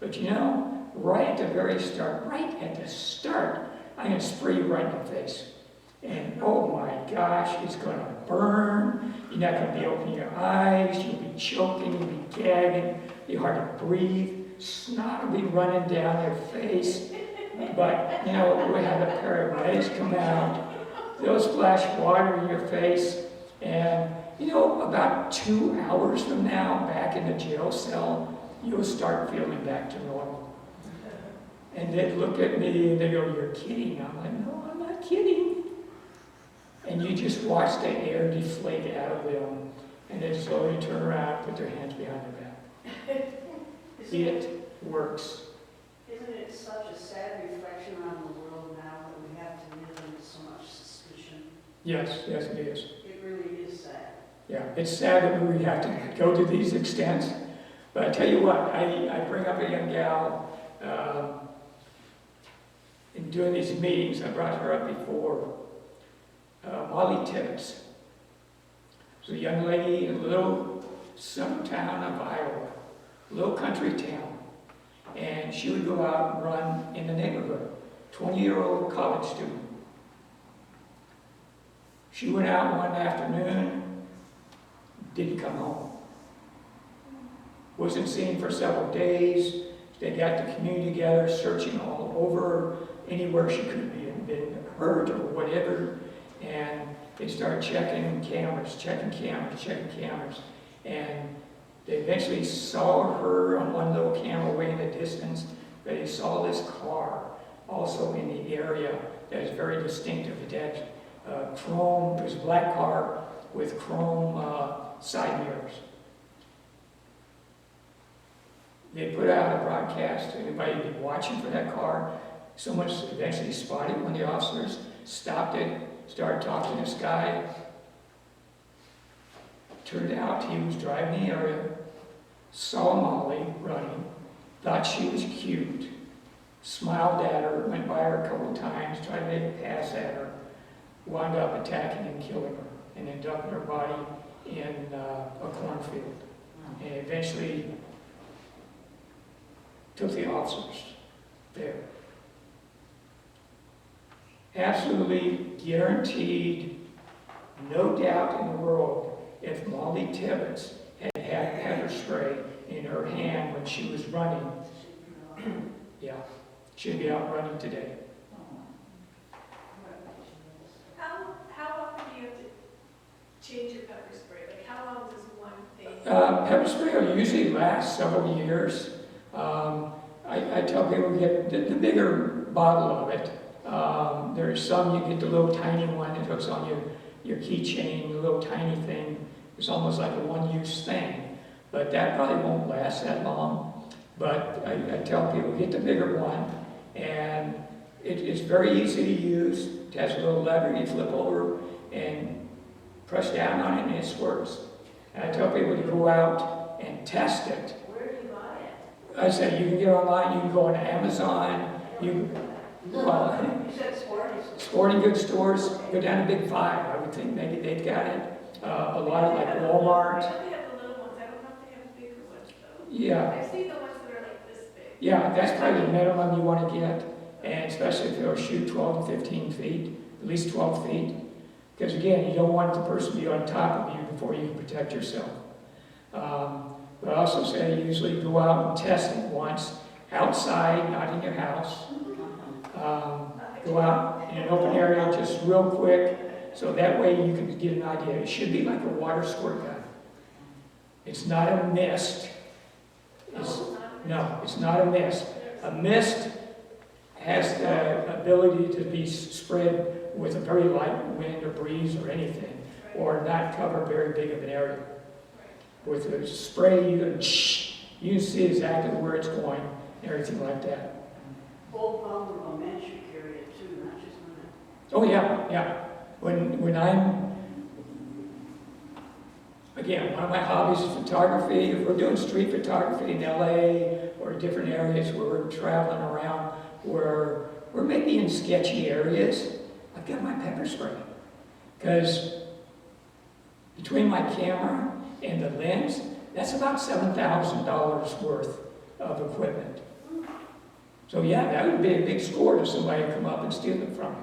But you know, right at the very start, I'm going to spray you right in the face. And oh my gosh, it's going to burn. You're not going to be opening your eyes. You'll be choking. You'll be gagging. You'll hard to breathe. Snot will be running down your face. But, you know, we'll have a pair of legs come out. They'll splash water in your face. And, you know, about 2 hours from now, back in the jail cell, you'll start feeling back to normal. And they'd look at me and they go, "You're kidding." I'm like, "No, I'm not kidding." And you just watch the air deflate out of them, and they slowly turn around, put their hands behind their back. It works. Isn't it such a sad reflection on the world now that we have to live under so much suspicion. Yes, yes it is. It really is sad. Yeah, it's sad that we have to go to these extents, but I tell you what, I bring up a young gal in doing these meetings. I brought her up before, Molly Tibbetts. She's a young lady in a little summer town of Iowa, a little country town, and she would go out and run in the neighborhood, 20-year-old college student. She went out one afternoon, didn't come home. Wasn't seen for several days. They got the community together, searching all over, anywhere she could have been hurt or whatever. And they started checking cameras. And they eventually saw her on one little camera way in the distance, but they saw this car also in the area that is very distinctive. It had chrome, it was a black car with chrome side mirrors. They put out a broadcast to anybody who'd be watching for that car. Someone eventually spotted one of the officers, stopped it, started talking to this guy. Turned out he was driving the area, saw Molly running, thought she was cute, smiled at her, went by her a couple of times, tried to make a pass at her, wound up attacking and killing her, and then dumping her body in a cornfield. And eventually took the officers there. Absolutely guaranteed, no doubt in the world, if Molly Tibbetts had had pepper spray in her hand when she was running, yeah, she'd be out running today. How often do you have to change your pepper spray? Like, how long does one thing? Pepper spray will usually last several years. I tell people to get the bigger bottle of it. There's some, you get the little tiny one that hooks on your keychain, the little tiny thing. It's almost like a one-use thing, but that probably won't last that long. But I tell people, get the bigger one, and it's very easy to use. It has a little lever, you flip over and press down on it and it squirts. And I tell people to go out and test it. Where do you buy it? I say you can get online, you can go on Amazon, you You said sporting goods stores, go down to Big Five. I would think maybe they've got it. A lot of like Walmart. I know they have the little ones. I don't know if they have bigger ones though. Yeah. I've seen the ones that are like this big. Yeah, that's probably the minimum you want to get, and especially if they'll shoot 12 to 15 feet, at least 12 feet. Because again, you don't want the person to be on top of you before you can protect yourself. But I also say usually go out and test it once, outside, not in your house. Go out in an open area just real quick, so that way you can get an idea. It should be like a water squirt gun. It's not a mist. No, it's not a mist. A mist has the ability to be spread with a very light wind or breeze or anything, or not cover very big of an area. With a spray, you can see exactly where it's going and everything like that. Old vulnerable men should carry it too, not just women. Oh yeah, yeah. When I'm, again, one of my hobbies is photography. If we're doing street photography in LA or different areas where we're traveling around, where we're maybe in sketchy areas, I've got my pepper spray. Because between my camera and the lens, that's about $7,000 worth of equipment. So yeah, that would be a big score to somebody to come up and steal it from me.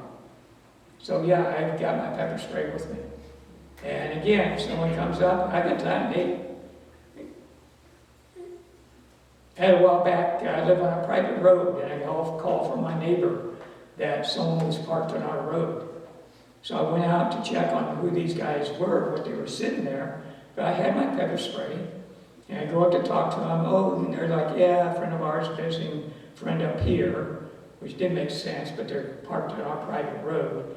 So yeah, I've got my pepper spray with me. And again, if someone comes up, I've got time. Had a while back, I live on a private road, and I got a call from my neighbor that someone was parked on our road. So I went out to check on who these guys were, what they were sitting there. But I had my pepper spray, and I go up to talk to them. Oh, and they're like, yeah, a friend of ours visiting a friend up here, which didn't make sense, but they're parked on our private road.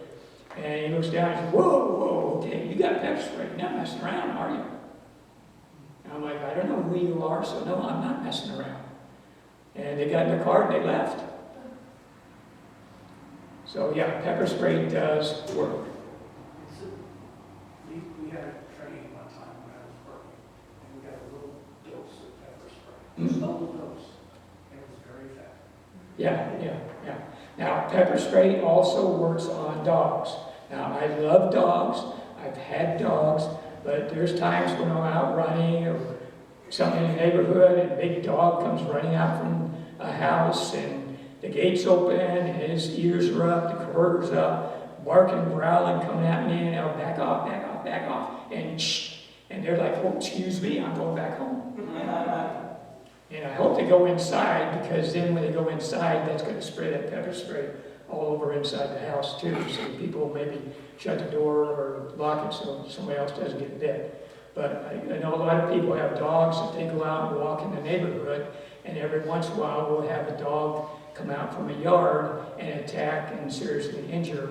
And he looks down and says, whoa, okay, you got pepper spray. You're not messing around, are you? And I'm like, I don't know who you are, so no, I'm not messing around. And they got in the car and they left. So yeah, pepper spray does work. We had a training one time when I was working, and we got a little dose of pepper spray. Mhm. A little dose, and it was very effective. Yeah. Now, pepper spray also works on dogs. Now, I love dogs, I've had dogs, but there's times when I'm out running or something in the neighborhood and a big dog comes running out from a house and the gate's open and his ears are up, the converter's up, barking, growling, coming at me, and I'll back off, and shh. And they're like, oh, excuse me, I'm going back home. And I hope they go inside, because then when they go inside, that's going to spray that pepper spray all over inside the house too. So people maybe shut the door or lock it so somebody else doesn't get bit. But I know a lot of people have dogs that they go out and walk in the neighborhood, and every once in a while we'll have a dog come out from a yard and attack and seriously injure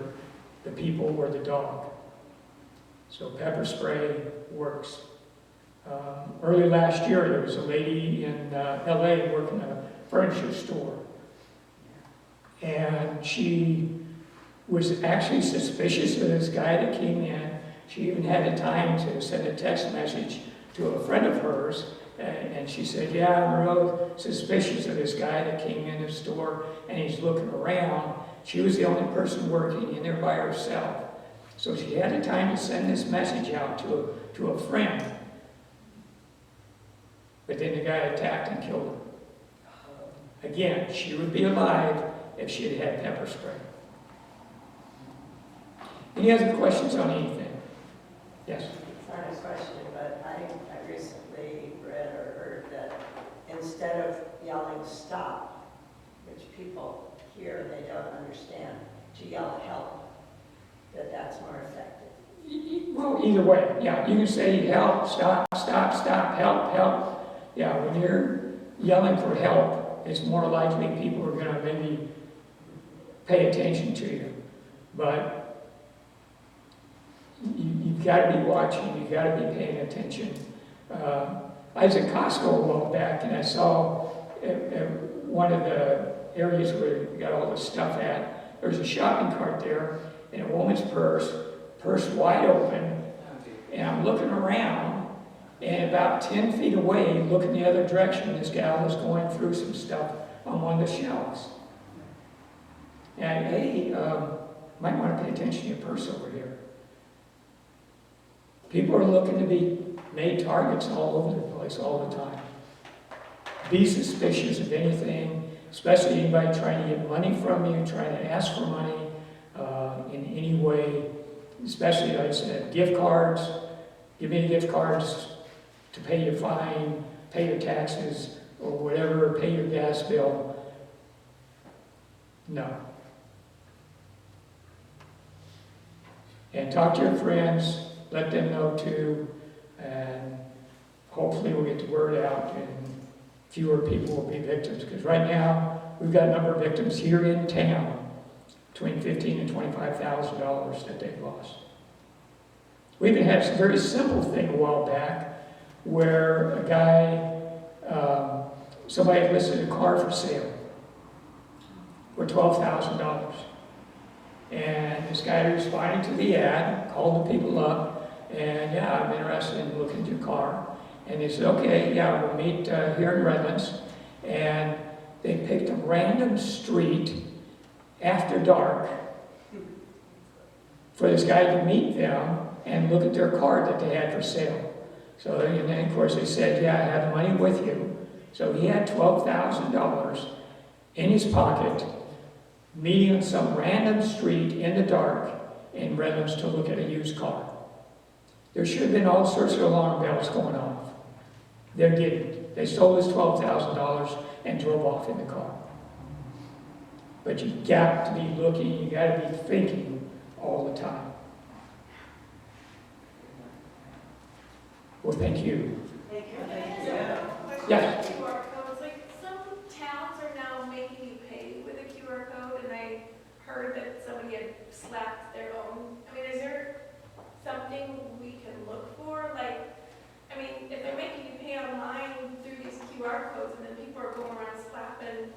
the people or the dog. So pepper spray works. Early last year, there was a lady in LA working in a furniture store. And she was actually suspicious of this guy that came in. She even had the time to send a text message to a friend of hers. And she said, yeah, I'm real suspicious of this guy that came in the store and he's looking around. She was the only person working in there by herself. So she had the time to send this message out to a friend. But then the guy attacked and killed her. Again, she would be alive if she had had pepper spray. Any other questions on anything? Yes? It's not a question, but I recently read or heard that instead of yelling stop, which people hear and they don't understand, to yell help, that's more effective. Well, either way, yeah, you can say help, stop, help. Yeah, when you're yelling for help, it's more likely people are going to maybe pay attention to you. But you've got to be watching, you've got to be paying attention. I was at Costco a while back and I saw at one of the areas where you got all the stuff at, there's a shopping cart there and a woman's purse wide open, and I'm looking around, and about 10 feet away, looking the other direction, this gal was going through some stuff on one of the shelves. And hey, might want to pay attention to your purse over here. People are looking to be made targets all over the place all the time. Be suspicious of anything, especially anybody trying to get money from you, trying to ask for money in any way, especially, like I said, gift cards. Give me the gift cards to pay your fine, pay your taxes, or whatever, pay your gas bill. No. And talk to your friends, let them know too, and hopefully we'll get the word out and fewer people will be victims. Because right now, we've got a number of victims here in town, between $15,000 and $25,000 that they've lost. We even had a very simple thing a while back where a guy, somebody had listed a car for sale for $12,000. And this guy responded to the ad, called the people up, and yeah, I'm interested in looking at your car. And they said, okay, yeah, we'll meet here in Redlands. And they picked a random street after dark for this guy to meet them and look at their car that they had for sale. So, and then of course they said, yeah, I have the money with you. So he had $12,000 in his pocket, meeting on some random street in the dark in Redlands to look at a used car. There should have been all sorts of alarm bells going off. They didn't. They stole his $12,000 and drove off in the car. But you got to be looking, you got to be thinking all the time. Well, thank you. Thank you. Yes. QR codes, like some towns are now making you pay with a QR code, and I heard that somebody had slapped their own. I mean, is there something we can look for? Like, I mean, if they're making you pay online through these QR codes, and then people are going around slapping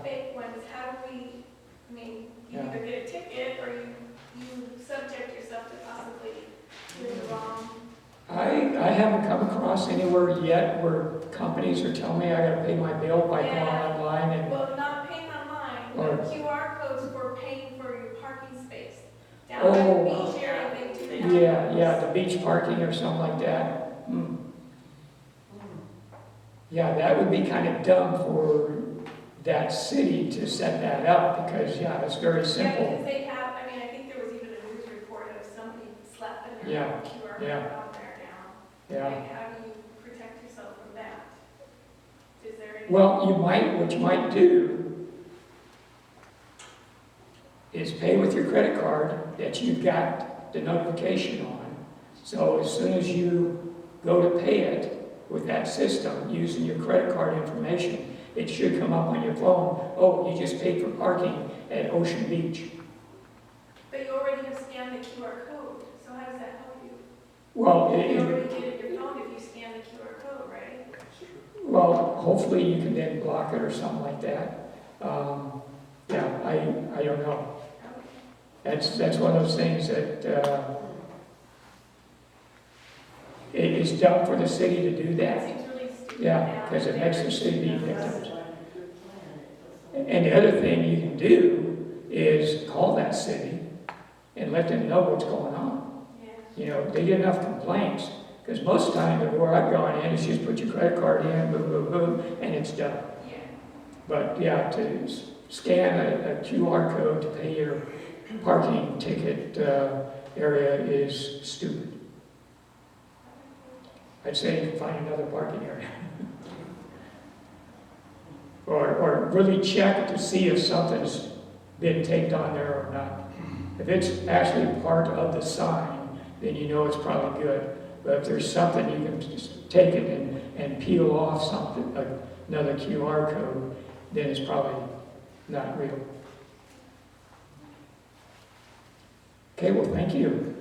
fake ones, how do we, I mean, you Yeah. either get a ticket or you subject yourself to possibly doing the wrong. I haven't come across anywhere yet where companies are telling me I gotta pay my bill by going Yeah. online and, Well, not paying online, Or- but QR codes for paying for your parking space. Down Oh. by the beach area, they do have. yeah, the beach parking or something like that. Hmm. Yeah, that would be kind of dumb for that city to set that up, because, yeah, it's very Yeah, simple. because they have, I mean, I think there was even a news report of somebody slapping their Yeah, QR code yeah. on there now. Yeah. Like, how do you protect yourself from that? Is there any? Well, what you might do is pay with your credit card that you've got the notification on. So as soon as you go to pay it with that system, using your credit card information, it should come up on your phone, oh, you just paid for parking at Ocean Beach. But you already have scanned the QR code, so how does that help you? Well, You already did it in your phone if you scan the QR code, right? well, hopefully you can then block it or something like that. Yeah, I don't know. That's one of those things that, it is dumb for the city to do That that. seems really stupid. Yeah, now. because it makes the city be victims. That's like a good plan. And the other thing you can do is call that city and let them know what's going on. Yeah. You know, they get enough complaints, because most of the time where I've gone in is just put your credit card in, boom, boom, boom, and it's done. Yeah. But yeah, to scan a QR code to pay your parking ticket area is stupid. I'd say find another parking area. Or really check to see if something's been taped on there or not. If it's actually part of the sign, then you know it's probably good. But if there's something, you can just take it and peel off something, another QR code, then it's probably not real. Okay, well, thank you.